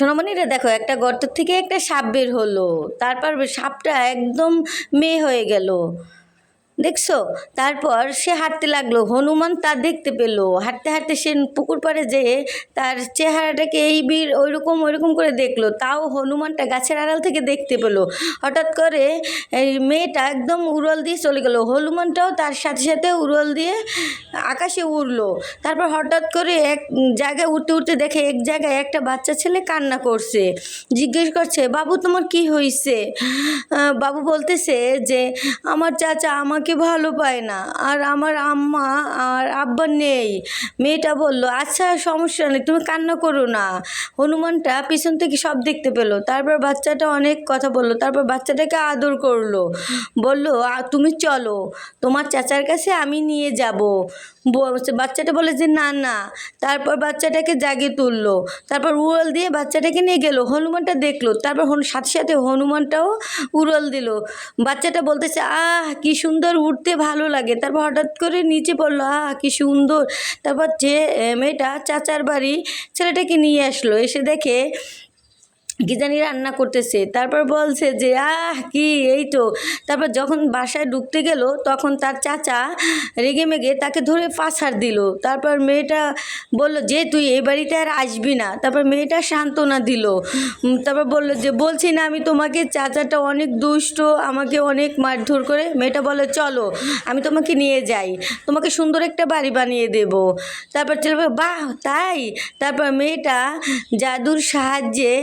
সোনামণিরা দেখো, একটা গর্ত থেকে একটা সাপ বের হলো। তারপর সাপটা একদম মেয়ে হয়ে গেল, দেখছো? তারপর সে হাঁটতে লাগলো, হনুমান তা দেখতে পেলো। হাঁটতে হাঁটতে সে পুকুর পাড়ে যেয়ে তার চেহারাটাকে এই বীর ওইরকম করে দেখলো। তাও হনুমানটা গাছের আড়াল থেকে দেখতে পেলো। হঠাৎ করে এই মেয়েটা একদম উড়াল দিয়ে চলে গেল, হনুমানটাও তার সাথে সাথে উড়াল দিয়ে আকাশে উড়লো। তারপর হঠাৎ করে এক জায়গায় উঠতে উঠতে দেখে এক জায়গায় একটা বাচ্চা ছেলে কান্না করছে। জিজ্ঞেস করছে, বাবু তোমার কি হয়েছে? বাবু বলতেছে যে আমার চাচা আমাকে ভালো পায় না, আর আমার আম্মা আর আব্বা নেই। মেয়েটা বলল, আচ্ছা সমস্যা নেই, তুমি কান্না করো না। হনুমানটা পিছন থেকে সব দেখতে পেলো। তারপর বাচ্চাটা অনেক কথা বললো। তারপর বাচ্চাটাকে আদর করলো, বলল তুমি চলো, তোমার চাচার কাছে আমি নিয়ে যাব। বাচ্চাটা বলে যে না না। তারপর বাচ্চাটাকে জাগিয়ে তুললো। তারপর উড়াল দিয়ে বাচ্চাটাকে নিয়ে গেল। হনুমানটা দেখলো। তারপর সাথে সাথে হনুমানটাও উড়াল দিল। বাচ্চাটা বলতেছে, আহ কি সুন্দর, উঠতে ভালো লাগে। তারপর হঠাৎ করে নিচে পড়লো, আহ কি সুন্দর। তারপর যে মেয়েটা চাচার বাড়ি ছেলেটাকে নিয়ে আসলো, এসে দেখে কি জানি রান্না করতেছে। তারপর বলছে যে আহ কি, এই তো। তারপর যখন বাসায় ঢুকতে গেল, তখন তার চাচা রেগে মেগে তাকে ধরে পাছাড় দিল। তারপর মেয়েটা বলল যে তুই এই বাড়িতে আর আসবি না। তারপর মেয়েটা সান্ত্বনা দিল। তারপর বলল যে বলছি না আমি তোমাকে, চাচাটা অনেক দুষ্ট, আমাকে অনেক মারধর করে। মেয়েটা বলে চলো আমি তোমাকে নিয়ে যাই, তোমাকে সুন্দর একটা বাড়ি বানিয়ে দেব। তারপর ছেলে বলে, বাহ তাই? তারপর মেয়েটা জাদুর সাহায্যে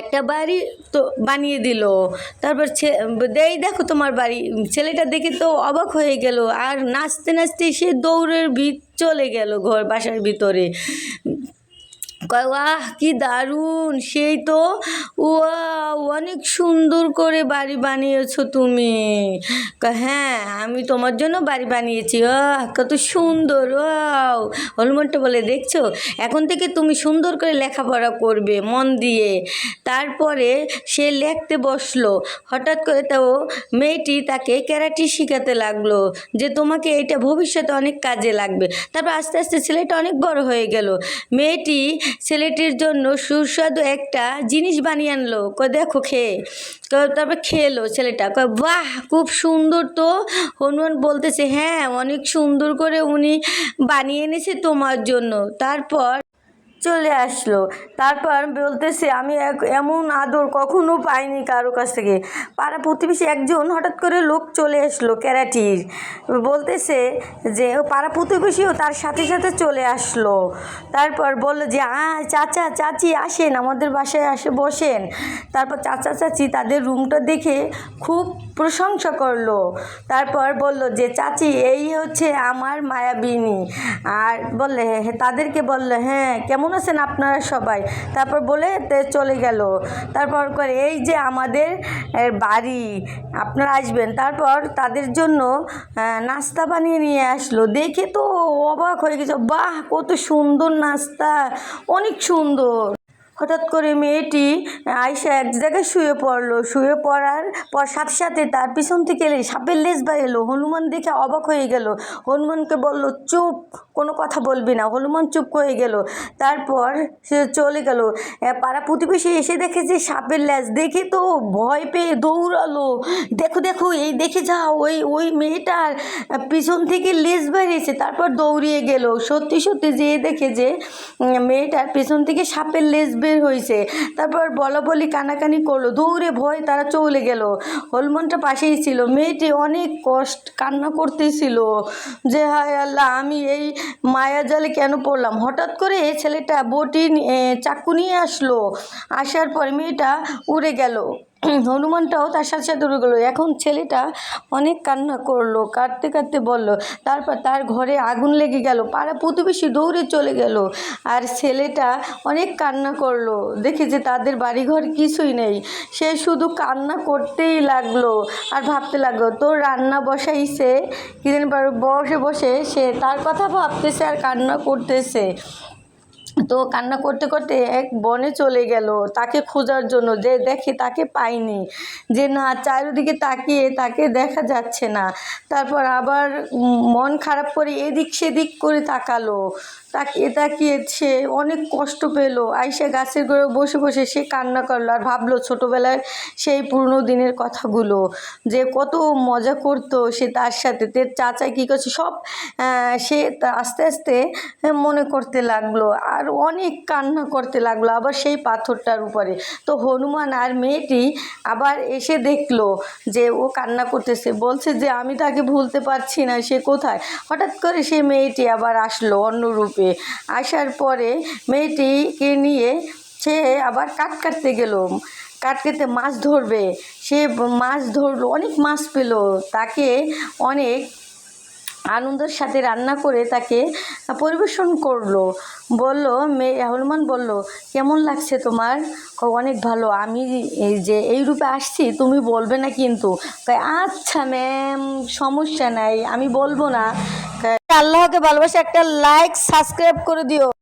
একটা বাড়ি তো বানিয়ে দিল। তারপর দেখো তোমার বাড়ি। ছেলেটা দেখে তো অবাক হয়ে গেল, আর নাচতে নাচতে সে দৌড়ের চলে গেল বাসার ভিতরে। ওয়াহ কি দারুণ, সেই তো। ওয়াও অনেক সুন্দর করে বাড়ি বানিয়েছো তুমি। হ্যাঁ আমি তোমার জন্য বাড়ি বানিয়েছি। কত সুন্দর। ওয়াও। হনুমানটা বলে, দেখছো, এখন থেকে তুমি সুন্দর করে লেখাপড়া করবে মন দিয়ে। তারপরে সে লিখতে বসলো। হঠাৎ করে তো মেয়েটি তাকে ক্যারাটে শেখাতে লাগলো, যে তোমাকে এটা ভবিষ্যতে অনেক কাজে লাগবে। তারপর আস্তে আস্তে ছেলেটা অনেক বড় হয়ে গেল। মেয়েটি ছেলেটির জন্য সুস্বাদু একটা জিনিস বানিয়ে আনলো, দেখো খেয়ে। তারপর খেলো ছেলেটা, বাহ খুব সুন্দর তো। হনুমান বলতেছে, হ্যাঁ অনেক সুন্দর করে উনি বানিয়ে এনেছে তোমার জন্য। তারপর চলে আসলো। তারপর বলতেছে, আমি এমন আদর কখনো পাইনি কারো কাছ থেকে। পাড়া প্রতিবেশী একজন হঠাৎ করে লোক চলে আসলো ক্যারাটির, বলতেছে যে পাড়া প্রতিবেশীও তার সাথে সাথে চলে আসলো। তারপর বললো যে চাচা চাচি আসেন, আমাদের বাসায় আসে বসেন। তারপর চাচা চাচি তাদের রুমটা দেখে খুব প্রশংসা করলো। তারপর বলল যে চাচি এই হচ্ছে আমার মায়াবিনী। আর বললে তাদেরকে বললে, হ্যাঁ কেমন আছেন আপনারা সবাই। তারপর বলে চলে গেল। তারপর করে এই যে আমাদের বাড়ি, আপনারা আসবেন। তারপর তাদের জন্য নাস্তা বানিয়ে নিয়ে আসলো। দেখে তো অবাক হয়ে গেছে, বাহ কত সুন্দর নাস্তা, অনেক সুন্দর। হঠাৎ করে মেয়েটি আয়সা এক জায়গায় শুয়ে পড়লো। শুয়ে পড়ার পর সাথে সাথে তার পিছন থেকে সাপের লেজ বার এলো। হনুমান দেখে অবাক হয়ে গেল। হনুমানকে বলল, চুপ, কোনো কথা বলবি না। হনুমান চুপ হয়ে গেল। তারপর সে চলে গেল। পাড়া প্রতিবেশী এসে দেখে যে সাপের লেজ, দেখে তো ভয় পেয়ে দৌড়ালো। দেখো দেখো, এই দেখে যাও, ওই মেয়েটার পিছন থেকে লেজ বেরিয়েছে। তারপর দৌড়িয়ে গেল। সত্যি সত্যি যেয়ে দেখে যে মেয়েটার পিছন থেকে সাপের লেজ বের হয়েছে। তারপর বলা বলি কানাকানি করলো, দৌড়ে ভয় তারা চলে গেল। হনুমানটা পাশেই ছিল। মেয়েটি অনেক কান্না করতেছিল যে হায় আল্লাহ, আমি এই মায়া জালে কেন পড়লাম। হঠাৎ করে ছেলেটা বটি চাকু নিয়ে আসলো। আসার পর মেয়েটা উড়ে গেল। হনুমানটাও তার সাথে সাথে উড়ে গেলো। এখন ছেলেটা অনেক কান্না করলো, কাঁদতে কাঁদতে বলল। তারপর তার ঘরে আগুন লেগে গেল। পাড়া প্রতিবেশী দৌড়ে চলে গেল। আর ছেলেটা অনেক কান্না করলো, দেখে যে তাদের বাড়িঘর কিছুই নেই। সে শুধু কান্না করতেই লাগলো আর ভাবতে লাগলো। তো রান্না বসাইছে, কি জানি বসে বসে সে তার কথা ভাবতেছে আর কান্না করতেছে। তো কান্না করতে করতে এক বনে চলে গেল তাকে খোঁজার জন্য, যে দেখে তাকে পায়নি, যে না চারিদিকে তাকিয়ে তাকে দেখা যাচ্ছে না। তারপর আবার মন খারাপ করে এদিক সেদিক করে তাকালো। তাকিয়ে তাকিয়েছে, অনেক কষ্ট পেলো। আইসা গাছের গোড়ায় বসে বসে সে কান্না করলো আর ভাবলো ছোটোবেলার সেই পুরনো দিনের কথাগুলো, যে কত মজা করতো সে তার সাথে, তার চাচা কী করছে সব সে আস্তে আস্তে মনে করতে লাগলো আর অনেক কান্না করতে লাগলো আবার সেই পাথরটার উপরে। তো হনুমান আর মেয়েটি আবার এসে দেখলো যে ও কান্না করতেছে, বলছে যে আমি তাকে ভুলতে পারছি না, সে কোথায়। হঠাৎ করে সেই মেয়েটি আবার আসলো অন্য রূপে। আসার পরে মেয়েটিকে নিয়ে সে আবার কাটতে গেল, কাটতে মাছ ধরবে। সে মাছ ধরলো, অনেক মাছ পেলো, তাকে অনেক আনন্দের সাথে রান্না করে তাকে পরিবেশন করলো। বলল হনুমান বলল, কেমন লাগছে তোমার? অনেক ভালো, আমি এই যে এই রূপে আসছি তুমি বলবে না কিন্তু। আচ্ছা ম্যাম, সমস্যা নাই, আমি বলবো না। আল্লাহকে ভালোবাসে, একটা লাইক সাবস্ক্রাইব করে দিও।